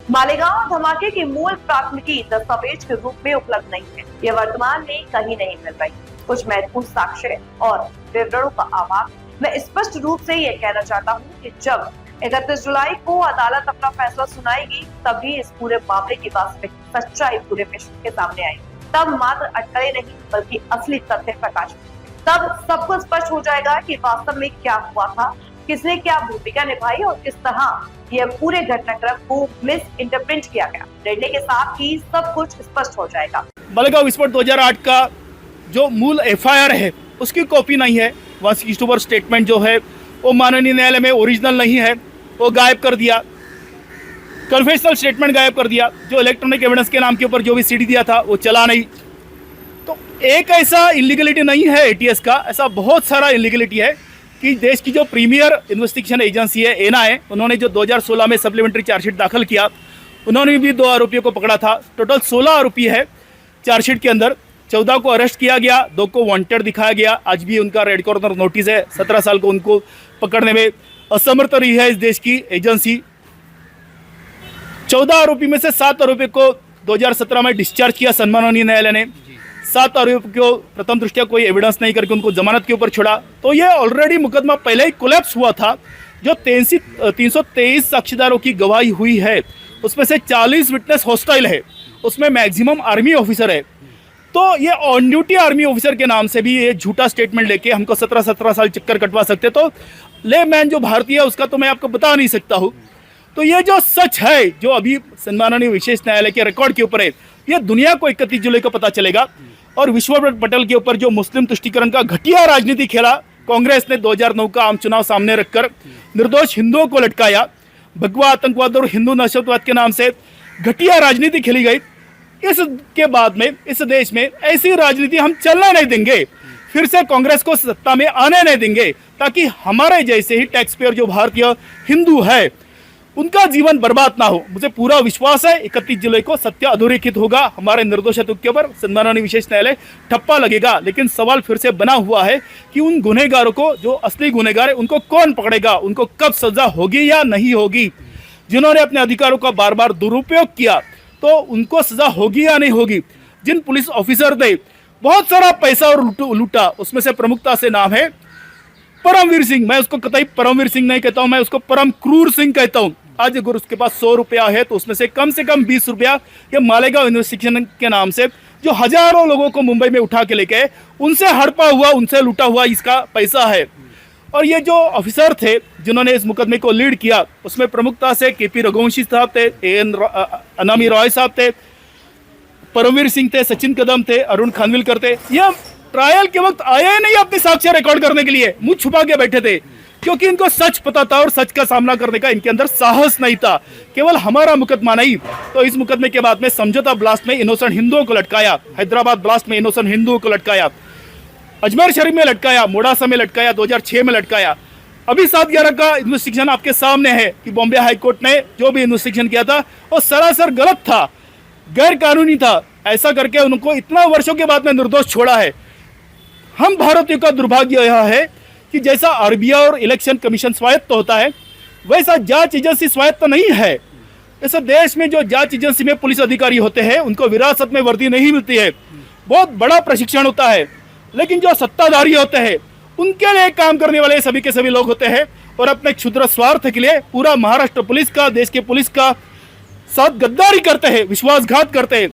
मालेगांव धमाके की मूल प्राथमिकी दस्तावेज के रूप में उपलब्ध नहीं है। यह वर्तमान में कहीं नहीं मिल रही। कुछ महत्वपूर्ण साक्ष्य और विवरणों का अभाव। मैं स्पष्ट रूप से यह कहना चाहता हूँ कि जब 31 जुलाई को अदालत अपना फैसला सुनाएगी, तभी इस पूरे मामले की वास्तविक सच्चाई पूरे विश्व के सामने आएगी। तब मात्र अटकलें नहीं बल्कि असली तथ्य प्रकाश में। तब सबको स्पष्ट हो जाएगा कि वास्तव में क्या हुआ था, किसने क्या भूमिका निभाई और किस तरह यह पूरे घटनाक्रम को मिस इंटरप्रेट किया गया। निर्णय के साथ ही सब कुछ स्पष्ट हो जाएगा। मालेगांव विस्फोट 2008 का जो मूल एफआईआर है उसकी कॉपी नहीं है। 164 स्टेटमेंट जो है वो माननीय न्यायालय में ओरिजिनल नहीं है, वो गायब कर दिया। कन्फेशनल स्टेटमेंट गायब कर दिया। जो इलेक्ट्रॉनिक एविडेंस के नाम के ऊपर जो भी सीडी दिया था वो चला नहीं। तो एक ऐसा इलीगलिटी नहीं है एटीएस का, ऐसा बहुत सारा इलीगलिटी है कि देश की जो प्रीमियर इन्वेस्टिगेशन एजेंसी है एनआईए, उन्होंने जो 2016 में सप्लीमेंट्री चार्जशीट दाखिल किया, उन्होंने भी 2 आरोपियों को पकड़ा था। टोटल 16 आरोपी है चार्जशीट के अंदर। 14 को अरेस्ट किया गया, 2 को वांटेड दिखाया गया। आज भी उनका रेड कॉर्नर नोटिस है। 17 साल को उनको पकड़ने में असमर्थ रही है इस देश की एजेंसी। 14 आरोपी में से 7 आरोपी को 2017 में डिस्चार्ज किया सम्माननीय न्यायालय ने। 7 आरोपियों को प्रथम दृष्टया कोई एविडेंस नहीं करके उनको जमानत के ऊपर छोड़ा। तो ये ऑलरेडी मुकदमा पहले ही कोलैप्स हुआ था। जो 323 साक्षीदारों की गवाही हुई है उसमें से 40 विटनेस हॉस्टाइल है, उसमें मैक्सिमम आर्मी ऑफिसर है। तो ये ऑन ड्यूटी आर्मी ऑफिसर के नाम से भी ये झूठा स्टेटमेंट लेके हमको 17 साल चक्कर कटवा सकते। तो ले मैन जो भारतीय है उसका तो मैं आपको बता नहीं सकता हूँ। तो ये जो सच है जो अभी सम्माननीय विशेष न्यायालय के रिकॉर्ड के ऊपर है, ये दुनिया को 31 जुलाई को पता चलेगा। और विश्व पटल के ऊपर जो मुस्लिम तुष्टीकरण का घटिया राजनीति खेला कांग्रेस ने 2009 का आम चुनाव सामने रखकर, निर्दोष हिंदुओं को लटकाया, भगवा आतंकवाद और हिंदू नस्लवाद के नाम से घटिया राजनीति खेली गई। इसके बाद में इस देश में ऐसी राजनीति हम चलना नहीं देंगे। फिर से कांग्रेस को सत्ता में आने नहीं देंगे, ताकि हमारे जैसे ही टैक्स पेयर जो भारतीय हिंदू है उनका जीवन बर्बाद ना हो। मुझे पूरा विश्वास है 31 जुलाई को सत्य अधोरेखित होगा। हमारे निर्दोषिता के ऊपर सम्माननीय विशेष न्यायालय ठप्पा लगेगा। लेकिन सवाल फिर से बना हुआ है कि उन गुनहगारों को, जो असली गुनहगार है, उनको कौन पकड़ेगा, उनको कब सजा होगी या नहीं होगी। जिन्होंने अपने अधिकारों का बार बार दुरुपयोग किया तो उनको सजा होगी या नहीं होगी। जिन पुलिस ऑफिसर ने बहुत सारा पैसा और लूटा, उसमें से प्रमुखता से नाम है परमवीर सिंह। मैं उसको कतई परमवीर सिंह नहीं कहता हूं, मैं उसको परम क्रूर सिंह कहता हूं। आज अगर उसके पास 100 रुपया है तो उसमें से कम 20 रुपया ये मालेगांव इन्वेस्टिगेशन के नाम से जो हजारों लोगों को मुंबई में उठा के लेके उनसे हड़पा हुआ, उनसे लूटा हुआ इसका पैसा है। और ये जो ऑफिसर थे जिन्होंने इस मुकदमे को लीड किया, उसमें प्रमुखता से केपी रघुवंशी साहब थे, एन अनामी रॉय साहब थे, परमवीर सिंह थे, सचिन कदम थे, अरुण खानविलकर थे। यह ट्रायल के वक्त आए नहीं अपने साक्ष्य रिकॉर्ड करने के लिए, मुंह छुपा के बैठे थे, क्योंकि इनको सच पता था और सच का सामना करने का इनके अंदर साहस नहीं था। केवल हमारा मुकदमा नहीं, तो इस मुकदमे के बाद में समझौता ब्लास्ट में इनोसेंट हिंदुओं को लटकाया, हैदराबाद ब्लास्ट में इनोसेंट हिंदुओं को लटकाया, अजमेर शरीफ में लटकाया, मोडासा में लटकाया, 2006 में लटकाया। अभी 7/11 का इन्वेस्टिगेशन आपके सामने है कि बॉम्बे हाईकोर्ट ने जो भी इन्वेस्टिगेशन किया था वो सरासर गलत था, गैर कानूनी था। ऐसा करके उनको इतना वर्षों के बाद में निर्दोष छोड़ा है। हम भारतीयों का दुर्भाग्य यह है कि जैसा आरबीआई और इलेक्शन कमीशन स्वायत्त होता है, वैसा जांच एजेंसी स्वायत्त नहीं है। इस देश में जो जांच एजेंसी में पुलिस अधिकारी होते हैं उनको विरासत में वर्दी नहीं मिलती है, बहुत बड़ा प्रशिक्षण होता है। लेकिन जो सत्ताधारी होते हैं उनके लिए काम करने वाले सभी के सभी लोग होते हैं और अपने क्षुद्र स्वार्थ के लिए पूरा महाराष्ट्र पुलिस का, देश के पुलिस का साथ गद्दारी करते हैं, विश्वासघात करते हैं।